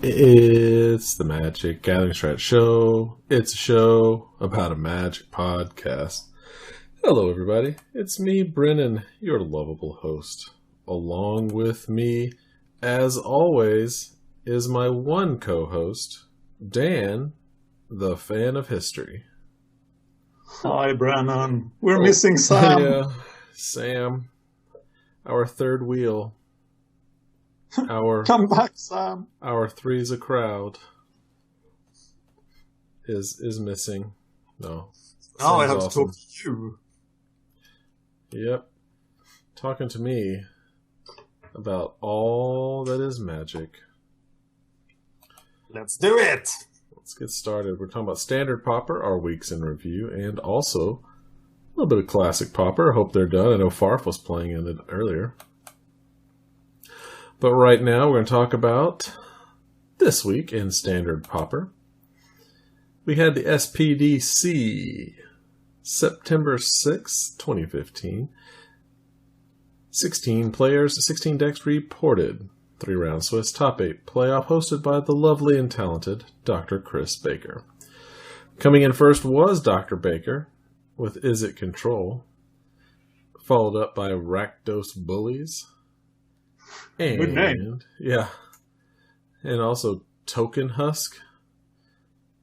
It's the Magic Gathering Strat Show. It's a show about a magic podcast. Hello, everybody. It's me, Brennon, your lovable host. Along with me, as always, is my one co-host, Dan, the fan of history. Hi, Brennon. We're missing Sam. Yeah, Sam, our third wheel. Come back, Sam. Our three's a crowd is missing. No. Now I have to talk to you. Yep. Talking to me about all that is magic. Let's do it. Let's get started. We're talking about Standard Pauper, our weeks in review, and also a little bit of Classic Pauper. I hope they're done. I know Farf was playing in it earlier. But right now, we're going to talk about this week in Standard Pauper. We had the SPDC, September 6, 2015. 16 players, 16 decks reported. 3-round Swiss top 8 playoff hosted by the lovely and talented Dr. Chris Baker. Coming in first was Dr. Baker with Izzet Control, followed up by Rakdos Bullies. And, good name. Yeah. And also Token Husk,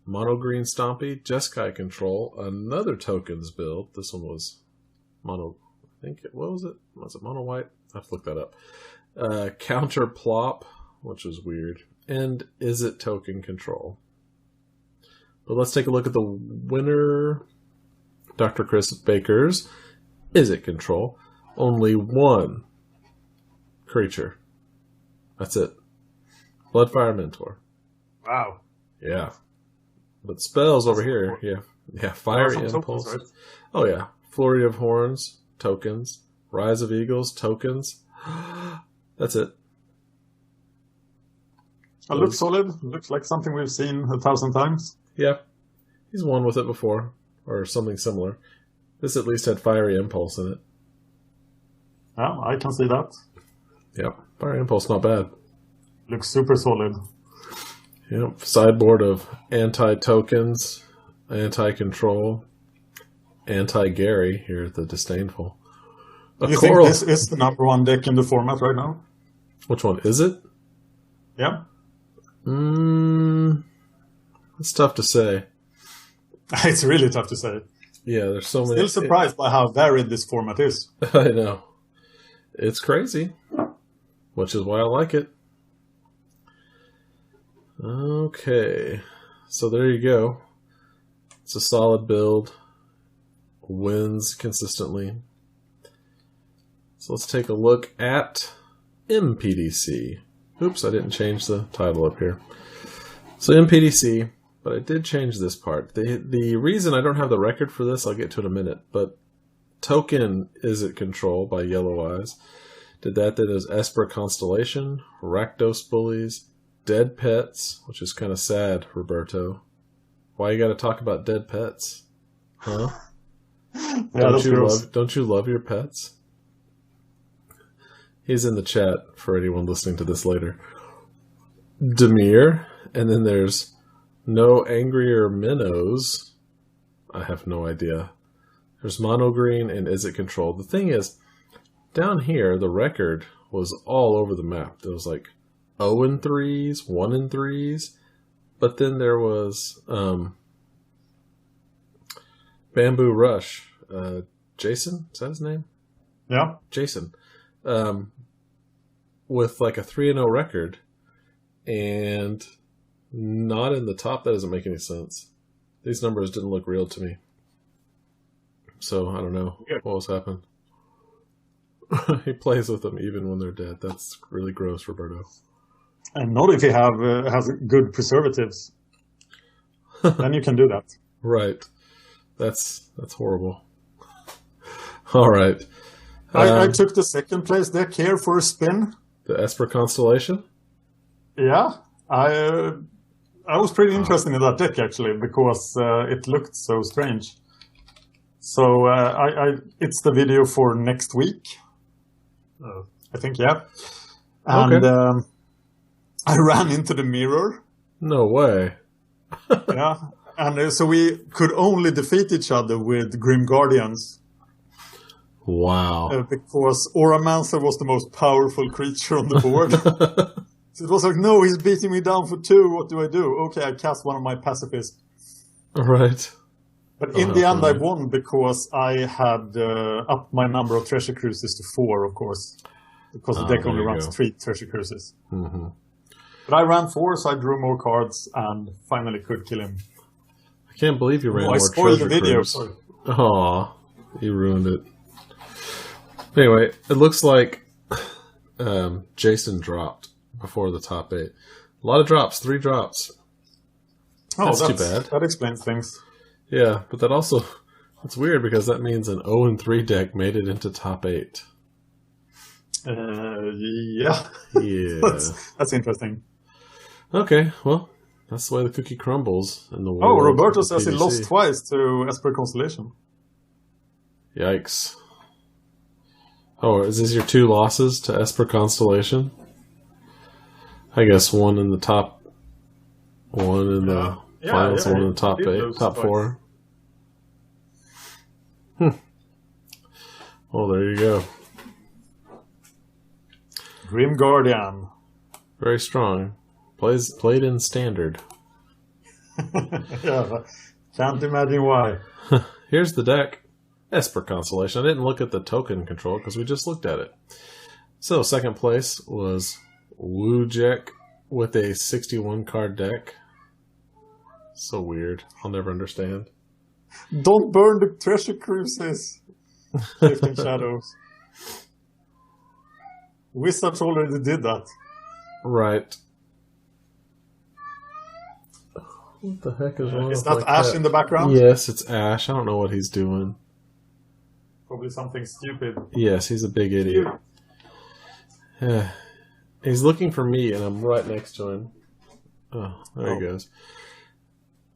Mono Green Stompy, Jeskai Control, another Tokens build. This one was Mono, what was it? Was it Mono White? I have to look that up. Counter Plop, which was weird, and Izzet Token Control. But let's take a look at the winner, Dr. Chris Baker's Izzet Control. Only one creature. That's it. Bloodfire Mentor. Wow. Yeah. But spells over here. Yeah. Fiery Impulse. Tokens, right? Oh, yeah. Flurry of Horns. Tokens. Rise of Eagles. Tokens. That's it. It looks solid. Looks like something we've seen 1,000 times. Yeah. He's won with it before. Or something similar. This at least had Fiery Impulse in it. Yeah, I can see that. Yep. Fiery Impulse, not bad. Looks super solid. Yep. Sideboard of anti-tokens, anti-control, anti-Gary here at the Disdainful. You think this is the number one deck in the format right now? Which one is it? Yeah. It's tough to say. It's really tough to say. Yeah, there's so many. Still surprised by how varied this format is. I know. It's crazy, which is why I like it. Okay, so there you go. It's a solid build. Wins consistently. So let's take a look at MPDC. Oops, I didn't change the title up here. So MPDC, but I did change this part. The reason I don't have the record for this, I'll get to in a minute, but Token Izzet Control by Yellow Eyes did that. Then there's Esper Constellation, Rakdos Bullies, Dead Pets, which is kind of sad, Roberto. Why you got to talk about dead pets? Huh? Yeah, Don't you love your pets? He's in the chat for anyone listening to this later. Demir, and then there's No Angrier Minnows. I have no idea. There's Mono Green and Izzet Control. The thing is, down here, the record was all over the map. There was like 0-3s, 1-3s, but then there was Bamboo Rush. Jason? Is that his name? Yeah. Jason. With like a 3-0 record, and not in the top. That doesn't make any sense. These numbers didn't look real to me. So, I don't know what was happening. He plays with them even when they're dead. That's really gross, Roberto. And not if he has good preservatives. Then you can do that. Right. That's horrible. All right. I took the second place deck here for a spin. The Esper Constellation? Yeah. I was pretty interested in that deck, actually, because it looked so strange. So it's the video for next week. I think, yeah. And okay. I ran into the mirror. No way. Yeah. And so we could only defeat each other with Grim Guardians. Wow. Because Auramancer was the most powerful creature on the board. So it was like, no, he's beating me down for 2. What do I do? Okay, I cast one of my pacifists. Right. But in the end, I won because I had upped my number of treasure cruises to 4, of course. Because the deck only runs 3 treasure cruises. Mm-hmm. But I ran 4, so I drew more cards and finally could kill him. I can't believe you ran more I spoiled treasure the video. cruise. Aw, you ruined it. Anyway, it looks like Jason dropped before the top 8. A lot of drops, 3 drops. That's too bad. That explains things. Yeah, but that also, it's weird because that means an 0-3 deck made it into top 8. Yeah. Yeah. That's interesting. Okay, well, that's the way the cookie crumbles in the world. Oh, Roberto says he PDC. lost twice to Esper Constellation. Yikes. Oh, is this your 2 losses to Esper Constellation? I guess one in the top, one in the finals, one in the top 8, top 4. Well, there you go. Grim Guardian. Very strong. Played in standard. Yeah, can't imagine why. Here's the deck. Esper Constellation. I didn't look at the token control because we just looked at it. So, second place was Wujek with a 61 card deck. So weird. I'll never understand. Don't burn the treasure cruises. Shifting Shadows. Wizards already did that. Right. What the heck is wrong Is with that my Ash cat? in the background? Yes, it's Ash. I don't know what he's doing. Probably something stupid. Yes, he's a big idiot. He's looking for me, and I'm right next to him. Oh, there he goes.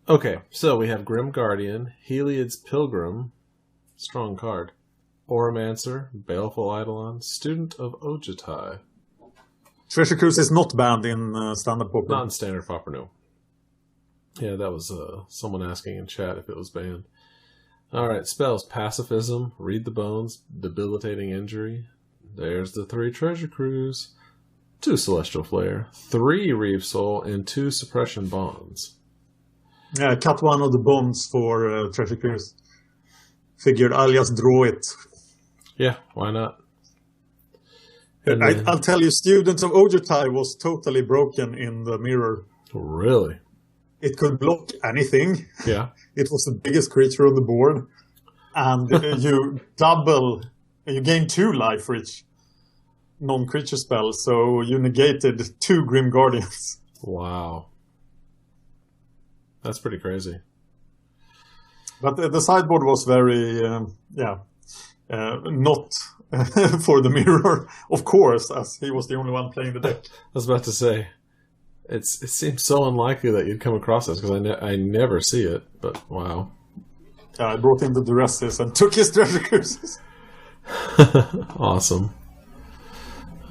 Okay, so we have Grim Guardian, Heliod's Pilgrim, strong card, Auramancer, Baleful Eidolon, Student of Ojutai. Treasure Cruise is not banned in Standard Pauper. Not in Standard Pauper, no. Yeah, that was someone asking in chat if it was banned. Alright, spells. Pacifism, Read the Bones, Debilitating Injury. There's the 3 Treasure Cruise. 2 Celestial Flare, 3 Reeve Soul, and 2 Suppression Bonds. Yeah, cut one of the bonds for Treasure Cruise. Figured I'll just draw it. Yeah, why not? I'll tell you, Students of Ojutai was totally broken in the mirror. Really? It could block anything. Yeah. It was the biggest creature on the board. And you gain 2 life for each non-creature spell. So you negated 2 Grim Guardians. Wow. That's pretty crazy. But the sideboard was very, not for the mirror, of course, as he was the only one playing the deck. I was about to say, it seems so unlikely that you'd come across this because I never see it, but wow. I brought in the Duresses and took his treasure cruises. Awesome.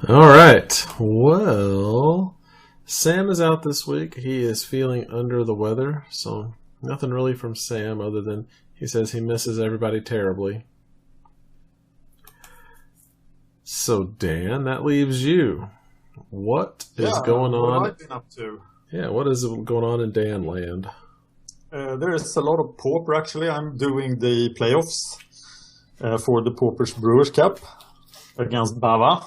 All right. Well, Sam is out this week. He is feeling under the weather, so nothing really from Sam other than he says he misses everybody terribly. So, Dan, that leaves you. What is going on? What have I been up to? Yeah, what is going on in Dan land? There is a lot of Pauper, actually. I'm doing the playoffs for the Pauper's Brewers Cup against Bava.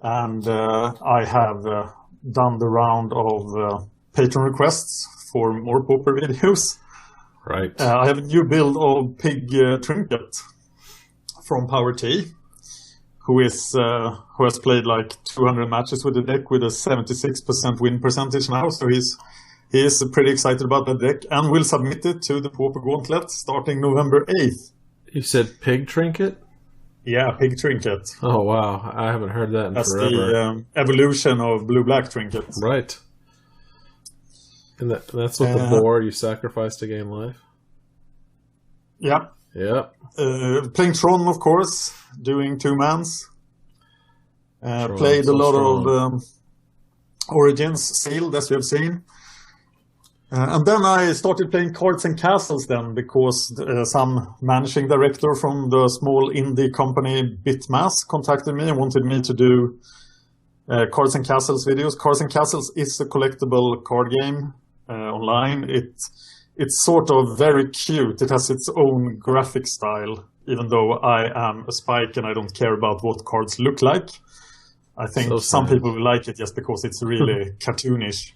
And I have done the round of patron requests for more Pauper videos. Right. I have a new build of Pig Trinket from Power T, who has played like 200 matches with the deck with a 76% win percentage now. So he is pretty excited about the deck and will submit it to the Pauper Gauntlet starting November 8th. You said Pig Trinket? Yeah, Pig Trinket. Oh, wow. I haven't heard that in That's forever. the evolution of Blue-Black Trinket. Right. And that's what the board you sacrifice to gain life? Yeah. Yep. Playing Tron, of course, doing 2-mans. Played a lot of Origins sealed, as you have seen. And then I started playing Cards and Castles then, because some managing director from the small indie company Bitmass contacted me and wanted me to do Cards and Castles videos. Cards and Castles is a collectible card game online. It's sort of very cute. It has its own graphic style, even though I am a spike and I don't care about what cards look like. I think some people will like it just because it's really cartoonish.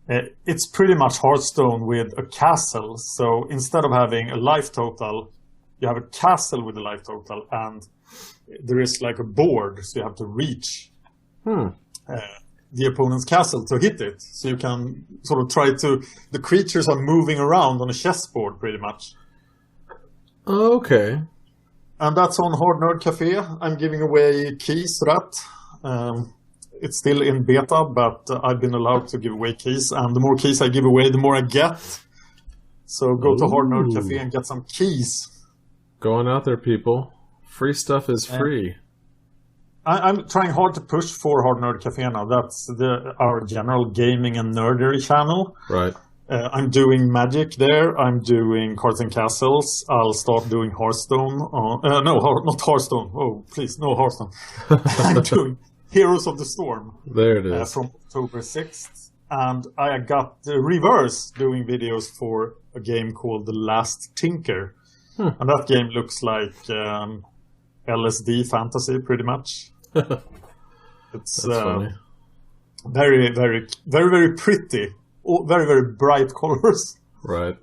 It's pretty much Hearthstone with a castle. So instead of having a life total, you have a castle with a life total, and there is like a board, so you have to reach the opponent's castle to hit it. So you can sort of the creatures are moving around on a chessboard pretty much. Okay. And that's on Hard Nerd Cafe. I'm giving away keys to that. It's still in beta, but I've been allowed to give away keys. And the more keys I give away, the more I get. So go to Hard Nerd Cafe and get some keys. Going out there, people. Free stuff is free. I'm trying hard to push for Hard Nerd Cafe now. That's our general gaming and nerdery channel. Right. I'm doing Magic there. I'm doing Cards and Castles. I'll start doing Hearthstone. Not Hearthstone. Oh, please, no Hearthstone. I'm doing Heroes of the Storm. There it is. From October 6th. And I got the reverse doing videos for a game called The Last Tinker. And that game looks like LSD fantasy, pretty much. It's very, very, very, very pretty. Very, very bright colors. Right.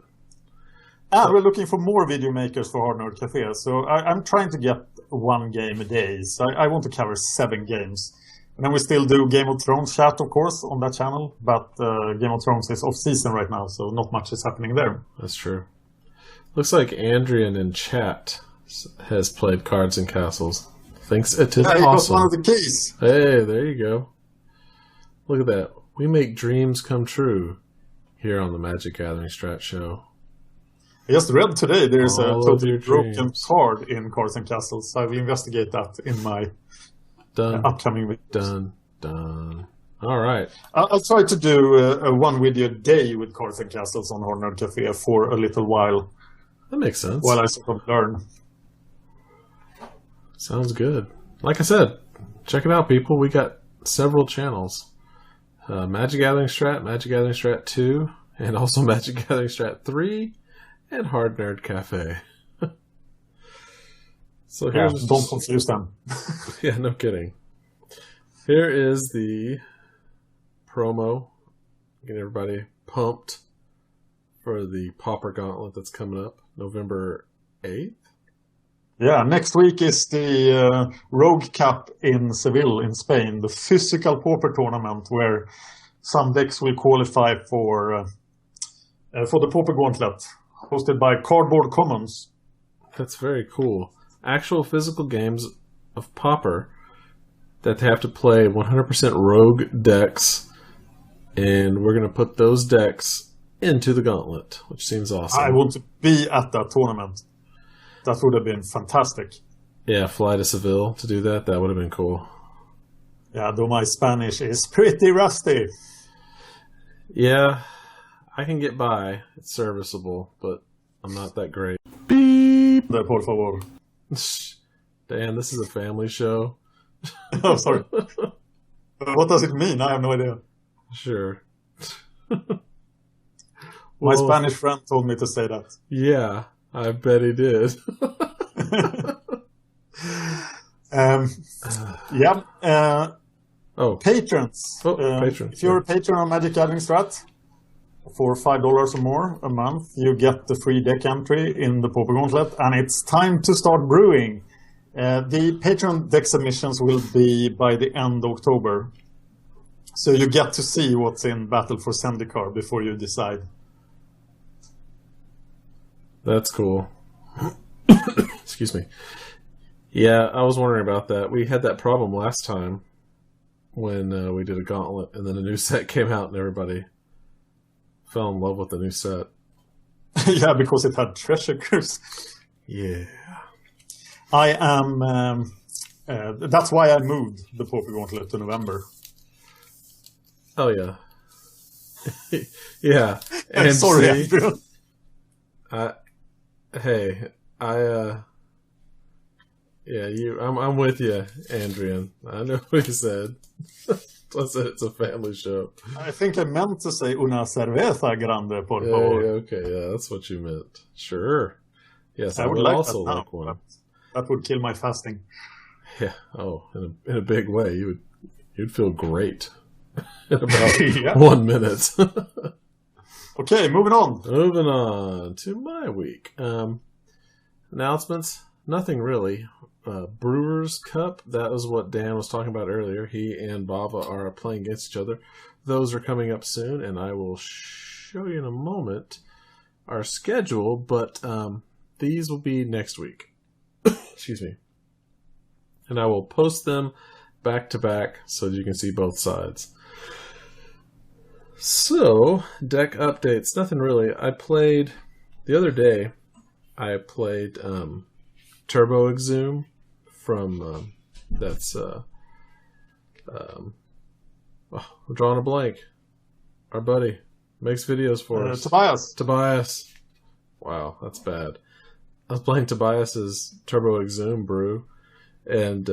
And we're looking for more video makers for Hard Nerd Cafe. So I'm trying to get one game a day. So I want to cover 7 games. And then we still do Game of Thrones chat, of course, on that channel. But Game of Thrones is off-season right now, so not much is happening there. That's true. Looks like Andrian in chat has played Cards and Castles. Thinks it is awesome. He got one of the keys. Hey, there you go. Look at that. We make dreams come true here on the MagicGatheringStrat Show. I just read today there's a totally broken card in Cards and Castles. So I will investigate that in my upcoming videos. Done. All right. I'll try to do a one video a day with Cards and Castles on Hard Nerd Cafe for a little while. That makes sense. While I sort of learn. Sounds good. Like I said, check it out, people. We got several channels. Magic Gathering Strat, Magic Gathering Strat 2, and also Magic Gathering Strat 3, and Hard Nerd Cafe. So here's don't confuse them. Yeah, no kidding. Here is the promo. Get everybody pumped for the Pauper Gauntlet that's coming up November 8th. Yeah, next week is the Rogue Cup in Seville, in Spain, the physical Pauper tournament where some decks will qualify for the Pauper Gauntlet, hosted by Cardboard Commons. That's very cool. Actual physical games of Pauper that they have to play 100% Rogue decks, and we're going to put those decks into the Gauntlet, which seems awesome. I want to be at that tournament. That would have been fantastic. Yeah, fly to Seville to do that. That would have been cool. Yeah, though my Spanish is pretty rusty. Yeah, I can get by. It's serviceable, but I'm not that great. Beep! Por favor. Dan, this is a family show. Oh, sorry. What does it mean? I have no idea. Sure. My Spanish friend told me to say that. Yeah. I bet he did. Patrons. Patrons. If you're a patron on Magic Gathering Strat, for $5 or more a month, you get the free deck entry in the Pauper Gauntlet, and it's time to start brewing. The Patreon deck submissions will be by the end of October. So you get to see what's in Battle for Zendikar before you decide. That's cool. Excuse me. Yeah, I was wondering about that. We had that problem last time when we did a Gauntlet, and then a new set came out, and everybody fell in love with the new set. Yeah, because it had treasure cruise. Yeah. I am... that's why I moved the Pauper Gauntlet to November. Oh, yeah. Yeah. And sorry, Andrew. I'm with you, Andrian. I know what you said. I said it's a family show. I think I meant to say una cerveza grande, por favor. Okay, yeah, that's what you meant. Sure. Yes, I would like also like one. That would kill my fasting. Yeah. Oh, in a big way. You'd feel great in about 1 minute. Okay, moving on. Moving on to my week. Announcements. Nothing really. Brewers Cup, that was what Dan was talking about earlier. He and Bava are playing against each other. Those are coming up soon, and I will show you in a moment our schedule, but these will be next week. Excuse me. And I will post them back to back so that you can see both sides. So, deck updates. Nothing really. The other day, I played Turbo Exhume from we're drawing a blank. Our buddy makes videos for us. Tobias. Wow, that's bad. I was playing Tobias's Turbo Exhume brew, and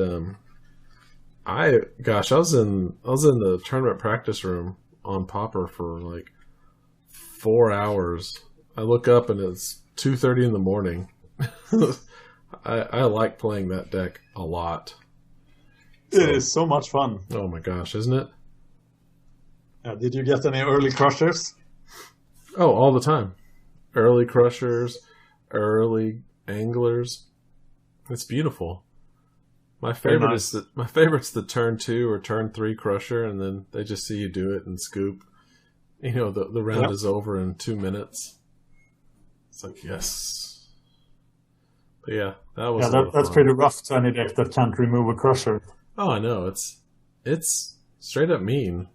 I was in the tournament practice room on Pauper for like 4 hours. I look up and it's 2:30 in the morning. I like playing that deck a lot. It is so much fun. Oh my gosh, isn't it? Did you get any early crushers? Oh, all the time. Early crushers, early anglers. It's beautiful. My favorite's the turn 2 or turn 3 crusher, and then they just see you do it and scoop. You know, the round is over in 2 minutes. It's like, yes. But yeah, that was that's pretty rough to any deck that can't remove a crusher. Oh, I know. It's straight up mean.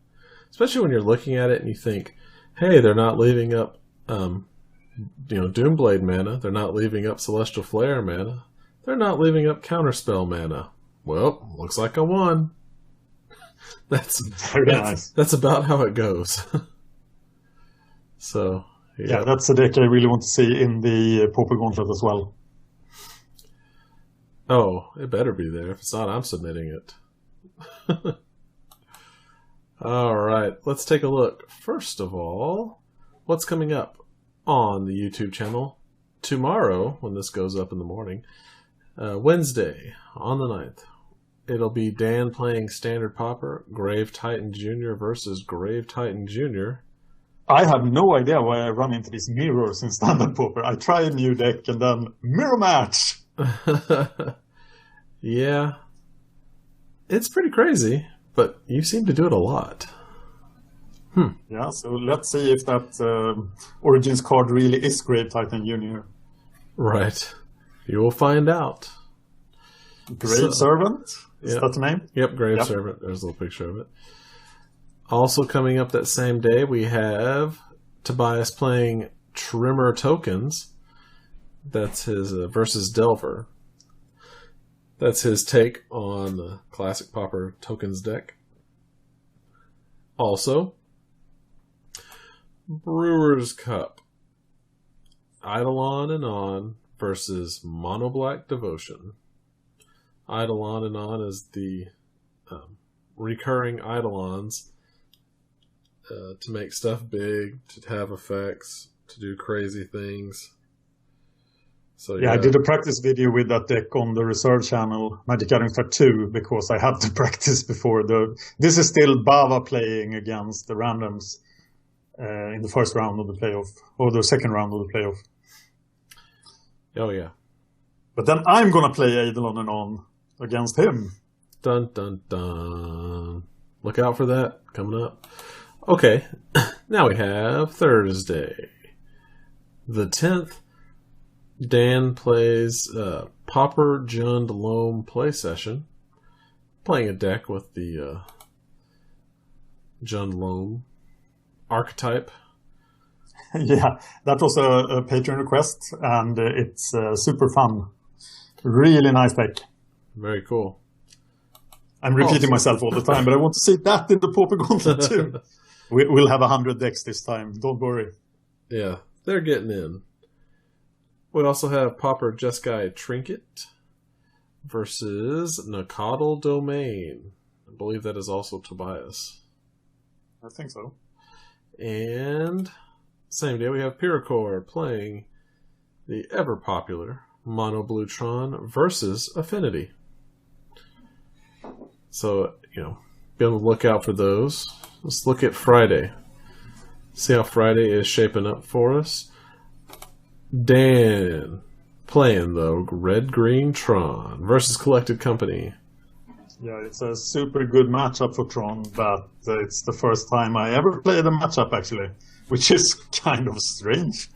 Especially when you're looking at it and you think, hey, they're not leaving up Doomblade mana. They're not leaving up Celestial Flare mana. They're not leaving up Counterspell mana. Well, looks like I won. That's nice. That's about how it goes. So, yeah, that's a deck I really want to see in the Pauper Gauntlet as well. Oh, it better be there. If it's not, I'm submitting it. All right, let's take a look. First of all, what's coming up on the YouTube channel tomorrow when this goes up in the morning? Wednesday on the 9th. It'll be Dan playing Standard Pauper, Grave Titan Jr. versus Grave Titan Jr. I have no idea why I run into these mirrors in Standard Pauper. I try a new deck and then mirror match. Yeah. It's pretty crazy, but you seem to do it a lot. Yeah, so let's see if that Origins card really is Grave Titan Jr. Right. You will find out. Grave Servant? Is that the name? Yep, Grave Servant. There's a little picture of it. Also coming up that same day, we have Tobias playing Trimmer Tokens. That's his versus Delver. That's his take on the classic Pauper Tokens deck. Also, Brewers Cup. Eidolon and On versus Mono Black Devotion. Eidolon and On is the recurring Eidolons to make stuff big, to have effects, to do crazy things. So I did a practice video with that deck on the reserve channel, MagicGatheringStrat 2, because I had to practice before this is still Bava playing against the randoms in the first round of the playoff, or the second round of the playoff. Oh yeah. But then I'm gonna play Eidolon and On against him. Dun dun dun. Look out for that coming up. Okay, now we have Thursday, the 10th. Dan plays Pauper Jund Loam play session, playing a deck with the Jund Loam archetype. Yeah, that was a Patreon request, and it's super fun. Really nice deck. Very cool. I'm repeating myself all the time, but I want to see that in the Pauper Gauntlet too. We'll have 100 decks this time. Don't worry. Yeah, they're getting in. We also have Pauper Jeskai Trinket versus Nakadal Domain. I believe that is also Tobias. I think so. And same day we have Pyrocor playing the ever popular Mono Blue Tron versus Affinity. So, be on the lookout for those. Let's look at Friday. See how Friday is shaping up for us. Dan playing the Red-Green Tron versus Collected Company. Yeah, it's a super good matchup for Tron, but it's the first time I ever played a matchup, actually, which is kind of strange.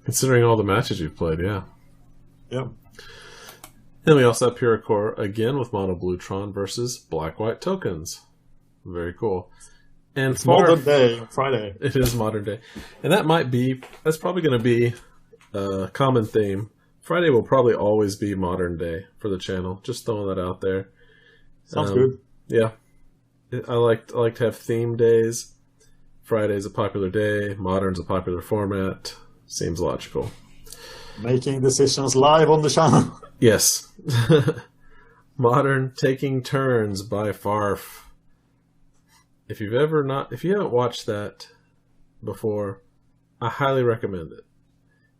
Considering all the matches you've played, yeah. Yeah. And we also have Pyrocor again with Mono Blue Tron versus Black-White Tokens. Very cool. And it's modern day on Friday. It is modern day. And that's probably going to be a common theme. Friday will probably always be modern day for the channel. Just throwing that out there. Sounds good. Yeah. I like to have theme days. Friday's a popular day. Modern's a popular format. Seems logical. Making decisions live on the channel. Yes. Modern Taking Turns by Farf. If you haven't watched that before, I highly recommend it.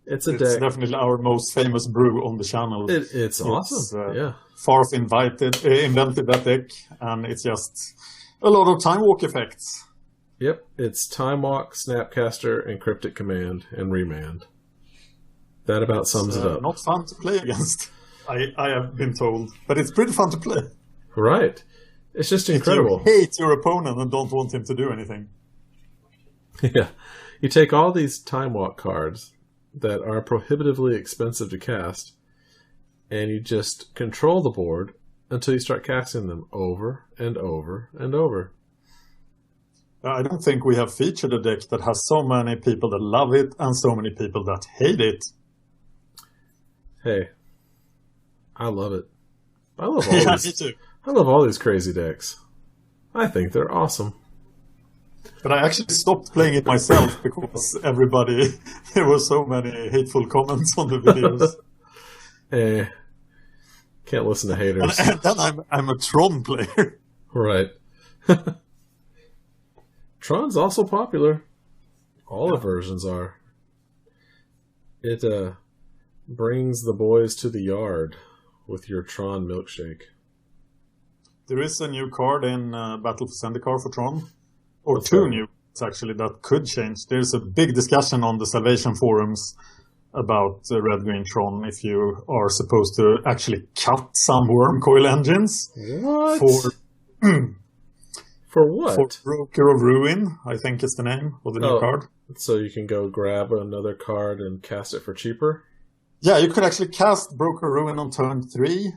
It's deck. Definitely our most famous brew on the channel. It's awesome. Yeah. Farf invented that deck, and it's just a lot of time walk effects. Yep, it's Time Walk, Snapcaster, and Cryptic Command, and Remand. That about sums it up. Not fun to play against, I have been told, but it's pretty fun to play. Right. It's just incredible. If you hate your opponent and don't want him to do anything. Yeah. You take all these Time Walk cards that are prohibitively expensive to cast, and you just control the board until you start casting them over and over and over. I don't think we have featured a deck that has so many people that love it and so many people that hate it. Hey, I love it. I love all these. Me too. I love all these crazy decks. I think they're awesome. But I actually stopped playing it myself because there were so many hateful comments on the videos. Can't listen to haters. And then I'm a Tron player. Right. Tron's also popular. All the versions are. It brings the boys to the yard with your Tron milkshake. There is a new card in Battle for Zendikar for Tron. Or two new cards, actually, that could change. There's a big discussion on the Salvation forums about Red-Green Tron, if you are supposed to actually cut some worm coil engines. What? For what? For Broker of Ruin, I think is the name of the new card. So you can go grab another card and cast it for cheaper? Yeah, you could actually cast Broker of Ruin on turn 3,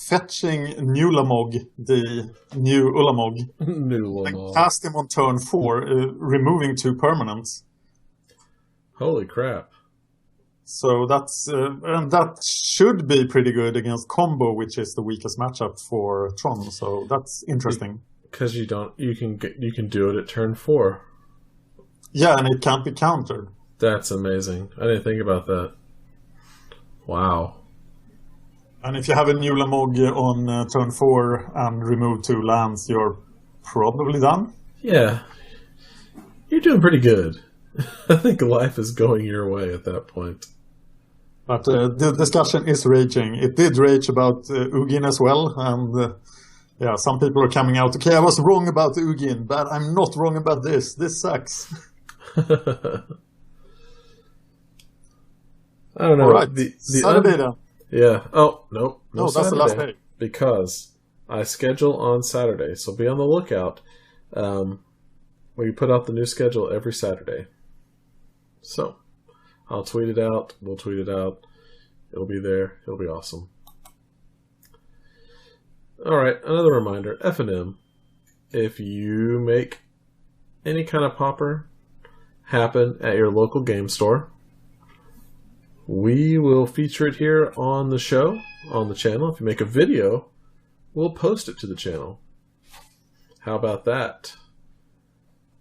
fetching Nulamog, the new Ulamog. Nulamog. And cast him on turn 4, removing 2 permanents. Holy crap. So and that should be pretty good against Combo, which is the weakest matchup for Tron. So that's interesting. Because you can do it at turn 4. Yeah, and it can't be countered. That's amazing. I didn't think about that. Wow. And if you have a new Lamog on turn 4 and remove 2 lands, you're probably done. Yeah. You're doing pretty good. I think life is going your way at that point. But the discussion is raging. It did rage about Ugin as well. And some people are coming out. Okay, I was wrong about Ugin, but I'm not wrong about this. This sucks. I don't know. All right. Saturday then. Yeah. Oh, nope. No, that's Saturday, the last day. Because I schedule on Saturday. So be on the lookout. We put out the new schedule every Saturday. So I'll tweet it out. We'll tweet it out. It'll be there. It'll be awesome. All right. Another reminder. F&M. If you make any kind of Pauper happen at your local game store, we will feature it here on the show, on the channel. If you make a video we'll post it to the channel. How about that?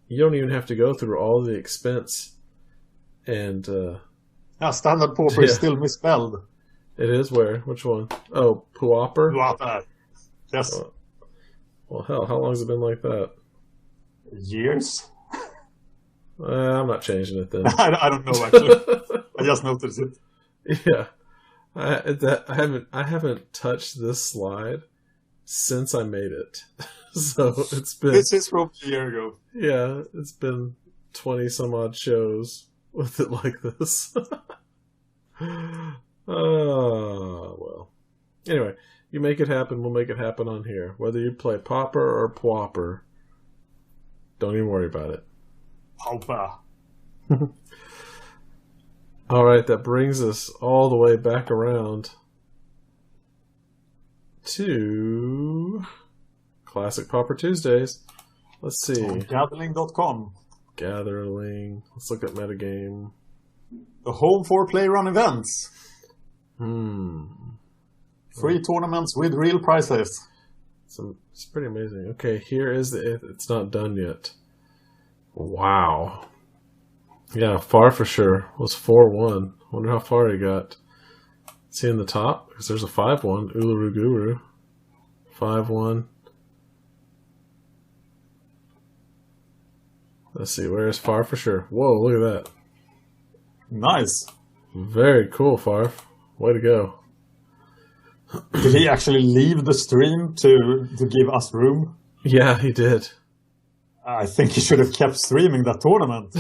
You don't even have to go through all the expense and... standard Pauper is still misspelled. It is where? Which one? Oh, Pauper? Pauper. Yes. Well, hell, how long has it been like that? Years? I'm not changing it then. I don't know, actually. I just noticed it. Yeah. I haven't touched this slide since I made it. So it's been... This is from a year ago. Yeah, it's been 20 some odd shows with it like this. Oh, well. Anyway, you make it happen, we'll make it happen on here. Whether you play Pauper or Pauper, don't even worry about it. Pauper. Alright, that brings us all the way back around to Classic Pauper Tuesdays. Let's see. Gathering.com. Gathering. Let's look at metagame. The home for play run events. Free tournaments with real prizes. It's pretty amazing. Okay, here is it's not done yet. Wow. Yeah, far for sure. Was 4-1. Wonder how far he got. See in the top? Because there's a 5-1. Uluru Guru. 5-1. Let's see, where is Far for sure? Whoa, look at that. Nice. Very cool, Farf. Way to go. Did he actually leave the stream to give us room? Yeah, he did. I think he should have kept streaming that tournament.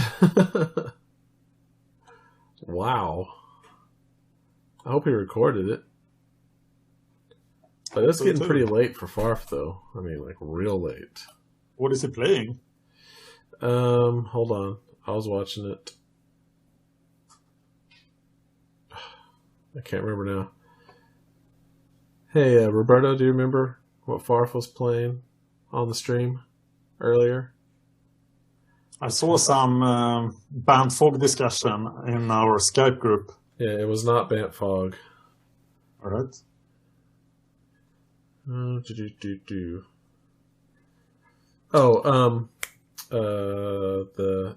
Wow. I hope he recorded it. But it's getting pretty late for Farf, though. I mean, like, real late. What is he playing? Hold on. I was watching it. I can't remember now. Hey, Roberto, do you remember what Farf was playing on the stream earlier? I saw some band fog discussion in our Skype group. Yeah, it was not Bant Fog. All right. The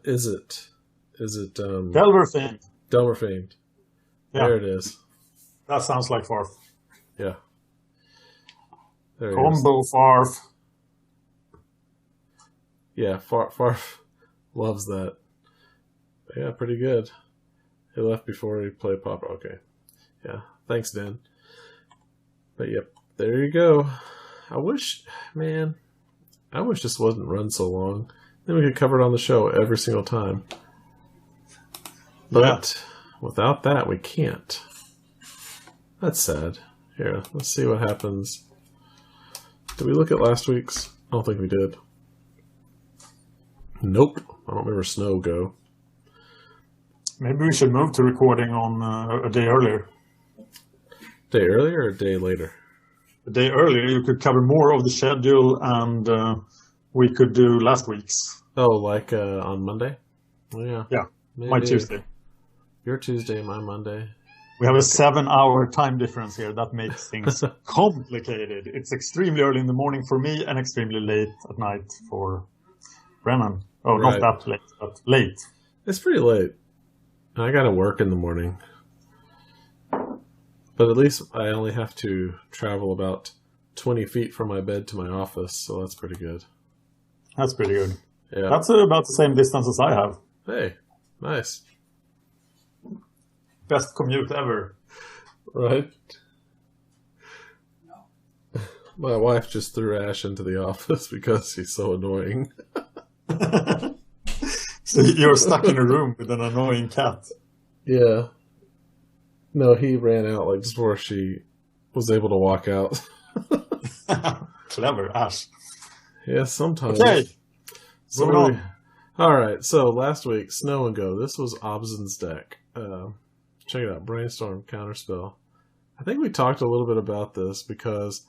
Izzet Delver Fiend. Delver Fiend. Yeah. There it is. That sounds like Farf. Yeah. There Combo Farf. Yeah, Farf loves that. But yeah, pretty good. He left before he played Pauper. Okay. Yeah. Thanks, Dan. But yep, there you go. I wish this wasn't run so long. Then we could cover it on the show every single time. But without that, we can't. That's sad. Here, let's see what happens. Did we look at last week's? I don't think we did. Nope. I don't remember Snow go. Maybe we should move to recording on a day earlier. Day earlier or a day later? A day earlier, you could cover more of the schedule, and we could do last week's. Oh, like on Monday? Oh, yeah. Yeah, maybe. my Tuesday. Your Tuesday, my Monday. We have a 7-hour time difference here. That makes things complicated. It's extremely early in the morning for me and extremely late at night for Brennon. Oh, right. Not that late, but late. It's pretty late. I gotta work in the morning. But at least I only have to travel about 20 feet from my bed to my office, so that's pretty good. That's pretty good. Yeah. That's about the same distance as I have. Hey, nice. Best commute ever. Right? My wife just threw Ash into the office because he's so annoying. So you're stuck in a room with an annoying cat. Yeah. No, he ran out like just before she was able to walk out. Clever, Ash. Yeah, sometimes. Okay. So moving on. Alright, so last week, Snow and Go. This was Obson's deck. Check it out. Brainstorm, Counterspell. I think we talked a little bit about this because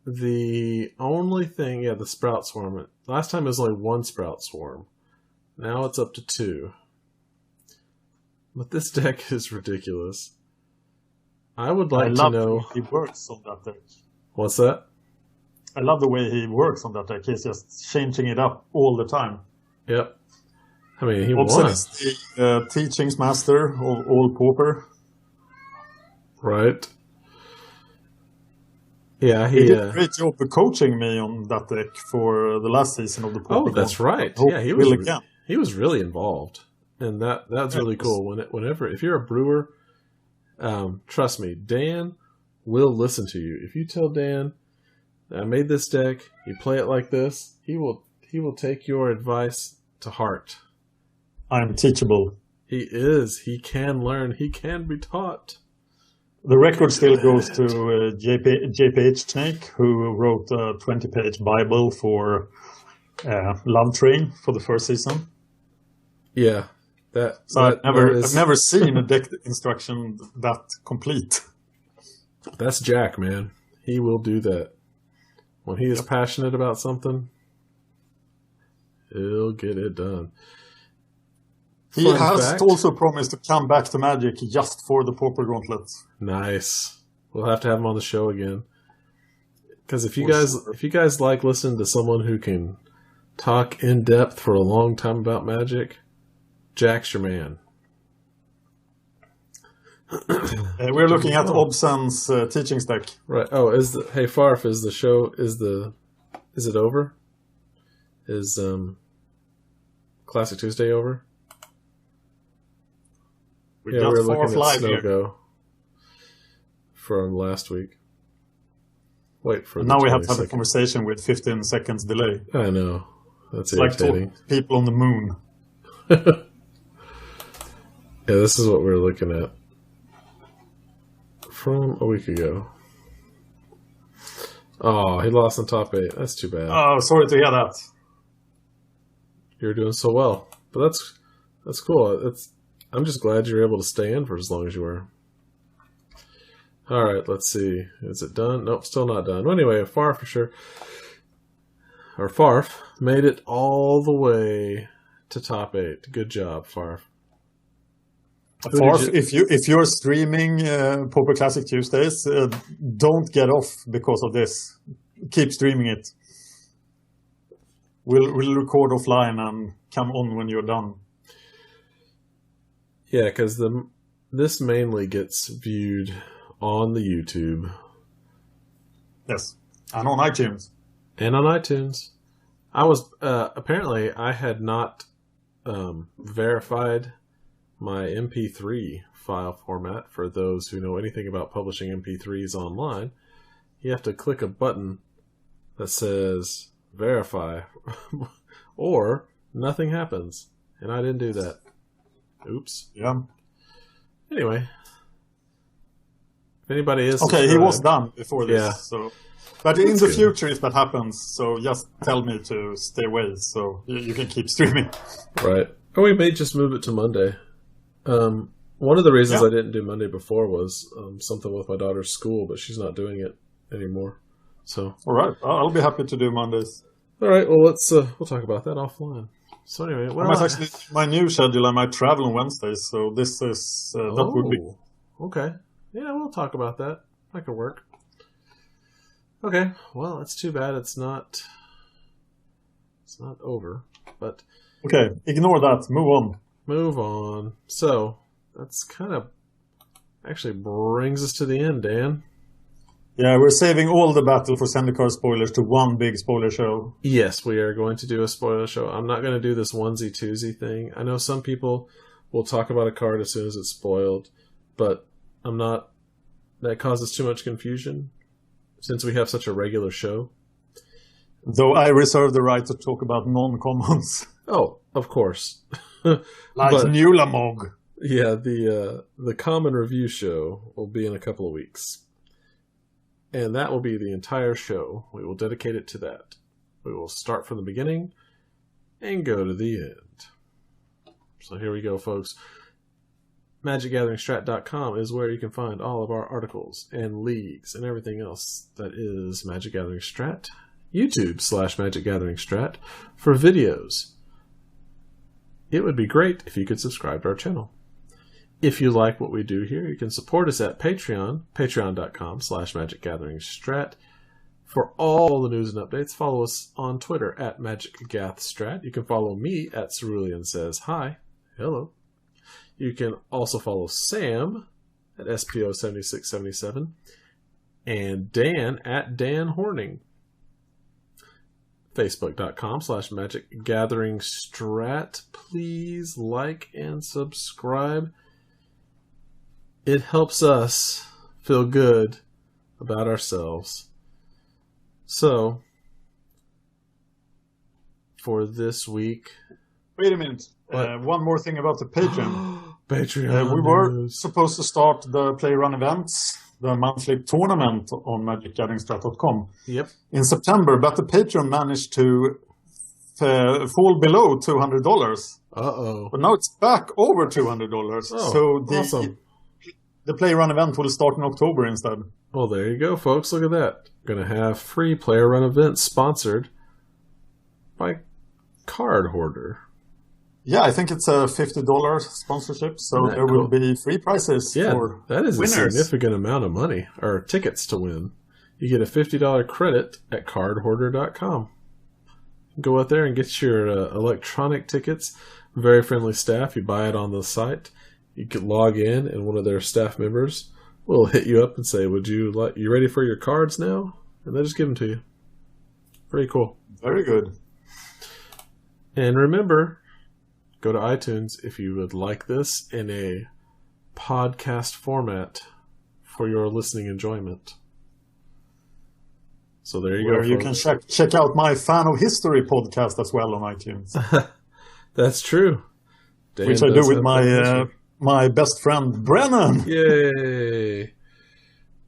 the only thing, the Sprout Swarm. Last time it was only one Sprout Swarm. Now it's up to 2. But this deck is ridiculous. I would like to know. He works on that deck. What's that? I love the way he works on that deck. He's just changing it up all the time. Yep. I mean, he Obsen won. is the teachings master of all Pauper. Right. Yeah, He did a great job of coaching me on that deck for the last season of the Pauper. Oh, that's right. Yeah, he was really involved. And that's really cool. Whenever if you're a brewer, trust me, Dan will listen to you. If you tell Dan, I made this deck, you play it like this, he will take your advice to heart. I'm teachable. He is. He can learn. He can be taught. The record still goes to JPH Snake, who wrote a 20-page Bible for Love Train for the first season. Yeah. I've never seen a deck instruction that complete. That's Jack, man. He will do that. When he is passionate about something, he'll get it done. He has also promised to come back to Magic just for the Pauper Gauntlet. Nice. We'll have to have him on the show again. Because if you guys like listening to someone who can talk in depth for a long time about Magic, Jack's your man. We're looking at Obsen's teaching deck. Right. Oh, hey Farf, is it over? Is Classic Tuesday over? We were looking at Snow Go from last week. Wait for now we have to have a conversation with 15 seconds delay. I know. That's irritating. Like people on the moon. Yeah, this is what we're looking at from a week ago. Oh, he lost in top 8. That's too bad. Oh, sorry to hear that. You're doing so well, but that's cool. I'm just glad you're able to stay in for as long as you were. All right, let's see. Is it done? Nope, still not done. Well, anyway, Farf for sure. Or Farf made it all the way to top 8. Good job, Farf. Farf, if you're streaming Pauper Classic Tuesdays, don't get off because of this. Keep streaming it. We'll record offline and come on when you're done. Yeah, because this mainly gets viewed on the YouTube. Yes, and on iTunes. And on iTunes. I was apparently I had not verified my MP3 file format. For those who know anything about publishing MP3s online, you have to click a button that says verify or nothing happens. And I didn't do that. Oops. Yeah. Anyway. If anybody is okay, he was done before this. Yeah. So, but in the future, if that happens, so just tell me to stay away so you can keep streaming. Right. Or we may just move it to Monday. One of the reasons I didn't do Monday before was something with my daughter's school, but she's not doing it anymore. So. All right. I'll be happy to do Mondays. All right. Well, we'll talk about that offline. So anyway, actually my new schedule. I might travel on Wednesdays, so this is that would be okay. Yeah, we'll talk about that. That could work. Okay. Well, it's too bad it's not over, but okay. Ignore that. Move on. So that's kind of actually brings us to the end, Dan. Yeah, we're saving all the battle for Zendikar spoilers to one big spoiler show. Yes, we are going to do a spoiler show. I'm not going to do this onesie-twosie thing. I know some people will talk about a card as soon as it's spoiled, but I'm not. That causes too much confusion since we have such a regular show. Though I reserve the right to talk about non-commons. Oh, of course. Like Nulamog. Yeah, the common review show will be in a couple of weeks. And that will be the entire show. We will dedicate it to that. We will start from the beginning and go to the end. So here we go, folks. MagicGatheringStrat.com is where you can find all of our articles and leagues and everything else that is Magic Gathering Strat. YouTube/MagicGatheringStrat for videos. It would be great if you could subscribe to our channel. If you like what we do here, you can support us at Patreon, patreon.com/MagicGatheringStrat. For all the news and updates, follow us on Twitter at MagicGatheringStrat. You can follow me at Cerulean Says Hi. Hello. You can also follow Sam at SPO7677 and Dan at Dan Horning. Facebook.com/MagicGatheringStrat. Please like and subscribe. It helps us feel good about ourselves. So, for this week... Wait a minute. One more thing about the Patreon. Patreon we were news. supposed to start the Play Run events, the monthly tournament on MagicGatheringStrat.com Yep. in September, but the Patreon managed to fall below $200. Uh-oh. But now it's back over $200. Oh, so awesome. The Play Run event will start in October instead. Well, there you go, folks. Look at that. Going to have free player run events sponsored by Card Hoarder. Yeah, I think it's a $50 sponsorship, so there will be free prizes for that is winners. A significant amount of money, or tickets to win. You get a $50 credit at cardhoarder.com. Go out there and get your electronic tickets. Very friendly staff. You buy it on the site. You can log in, and one of their staff members will hit you up and say, you ready for your cards now? And they just give them to you. Pretty cool. Very good. And remember, go to iTunes if you would like this in a podcast format for your listening enjoyment. So there you go. You can check out my Fan of History podcast as well on iTunes. That's true. Dan which I do with my best friend, Brennon. Yay!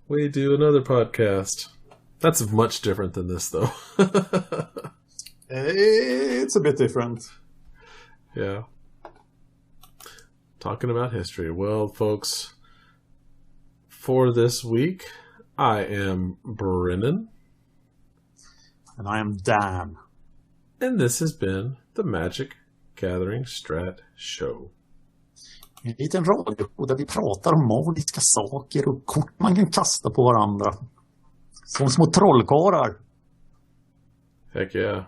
We do another podcast. That's much different than this, though. It's a bit different. Yeah. Talking about history. Well, folks, for this week, I am Brennon. And I am Dan. And this has been the Magic Gathering Strat Show. En liten radio där vi pratar om magiska saker och kort man kan kasta på varandra. Som små trollkarlar. Heck yeah.